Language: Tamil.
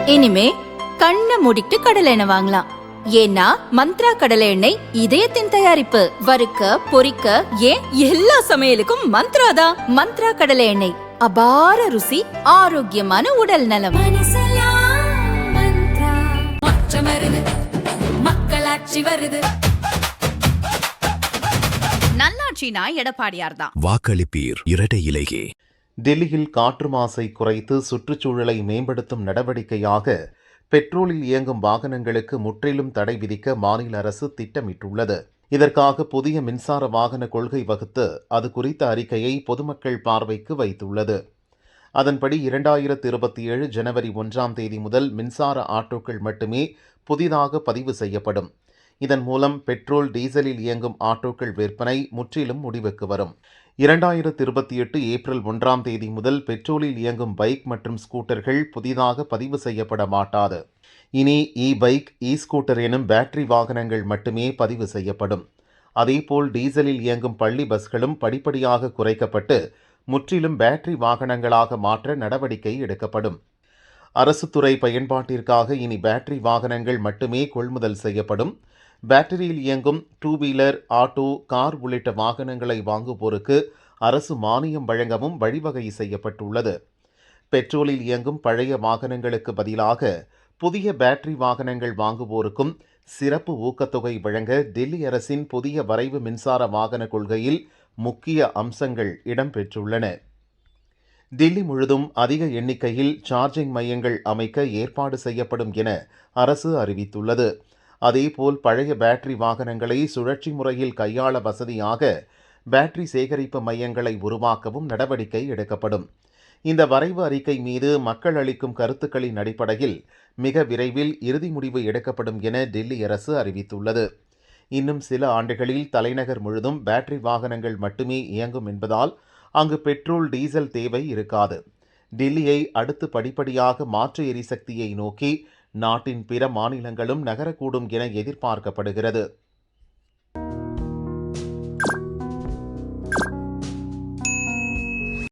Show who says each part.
Speaker 1: இனிமே கண்ணை மூடிட்டு கடலை எண்ணெய் வாங்கலாம். ஏன்னா மந்த்ரா கடலை எண்ணெய் இதயத்தின் தயாரிப்பு. வறுக்க பொரிக்க ஏன் எல்லா சமையலுக்கும் மந்த்ரா தான். மந்த்ரா கடலை எண்ணெய், அபார ருசி, ஆரோக்கியமான உடல் நலம். மக்களாட்சி வருது. நல்லாட்சினா எடப்பாடியார் தான்.
Speaker 2: வாக்களிப்பீர் இரட்டை இலையே.
Speaker 3: டெல்லியில் காற்று மாசை குறைத்து சுற்றுச்சூழலை மேம்படுத்தும் நடவடிக்கையாக பெட்ரோலில் இயங்கும் வாகனங்களுக்கு முற்றிலும் தடை விதிக்க மாநில அரசு திட்டமிட்டுள்ளது. இதற்காக புதிய மின்சார வாகன கொள்கை வகுத்து அது குறித்த அறிக்கையை பொதுமக்கள் பார்வைக்கு வைத்துள்ளது. அதன்படி 2027 ஜனவரி 1 முதல் மின்சார ஆட்டோக்கள் மட்டுமே புதிதாக பதிவு செய்யப்படும். இதன் மூலம் பெட்ரோல் டீசலில் இயங்கும் ஆட்டோக்கள் விற்பனை முற்றிலும் முடிவுக்கு வரும். 2028 ஏப்ரல் 1 முதல் பெட்ரோலில் இயங்கும் பைக் மற்றும் ஸ்கூட்டர்கள் புதிதாக பதிவு செய்யப்பட மாட்டாது. இனி பைக், ஸ்கூட்டர் எனும் பேட்டரி வாகனங்கள் மட்டுமே பதிவு செய்யப்படும். அதேபோல் டீசலில் இயங்கும் பள்ளி பஸ்களும் படிப்படியாக குறைக்கப்பட்டு முற்றிலும் பேட்டரி வாகனங்களாக மாற்ற நடவடிக்கை எடுக்கப்படும். அரசு துறை பயன்பாட்டிற்காக இனி பேட்டரி வாகனங்கள் மட்டுமே கொள்முதல் செய்யப்படும். பேட்டரியில் இயங்கும் 2 வீலர், ஆட்டோ, கார் உள்ளிட்ட வாகனங்களை வாங்குவோருக்கு அரசு மானியம் வழங்கவும் வழிவகை செய்யப்பட்டுள்ளது. பெட்ரோலில் இயங்கும் பழைய வாகனங்களுக்கு பதிலாக புதிய பேட்டரி வாகனங்கள் வாங்குவோருக்கும் சிறப்பு ஊக்கத்தொகை வழங்க டெல்லி அரசின் புதிய வரைவு மின்சார வாகன கொள்கையில் முக்கிய அம்சங்கள் இடம்பெற்றுள்ளன. டெல்லி முழுதும் அதிக எண்ணிக்கையில் சார்ஜிங் மையங்கள் அமைக்க ஏற்பாடு செய்யப்படும் என அரசு அறிவித்துள்ளது. அதேபோல் பழைய பேட்டரி வாகனங்களை சுழற்சி முறையில் கையாள வசதியாக பேட்டரி சேகரிப்பு மையங்களை உருவாக்கவும் நடவடிக்கை எடுக்கப்படும். இந்த வரைவு அறிக்கை மீது மக்கள் அளிக்கும் கருத்துக்களின் அடிப்படையில் மிக விரைவில் இறுதி முடிவு எடுக்கப்படும் என டெல்லி அரசு அறிவித்துள்ளது. இன்னும் சில ஆண்டுகளில் தலைநகர் முழுதும் பேட்டரி வாகனங்கள் மட்டுமே இயங்கும் என்பதால் அங்கு பெட்ரோல், டீசல் தேவை இருக்காது. டெல்லியை அடுத்து படிப்படியாக மாற்று எரிசக்தியை நோக்கி நாட்டின் பிற மாநிலங்களும் நகரக்கூடும் என எதிர்பார்க்கப்படுகிறது.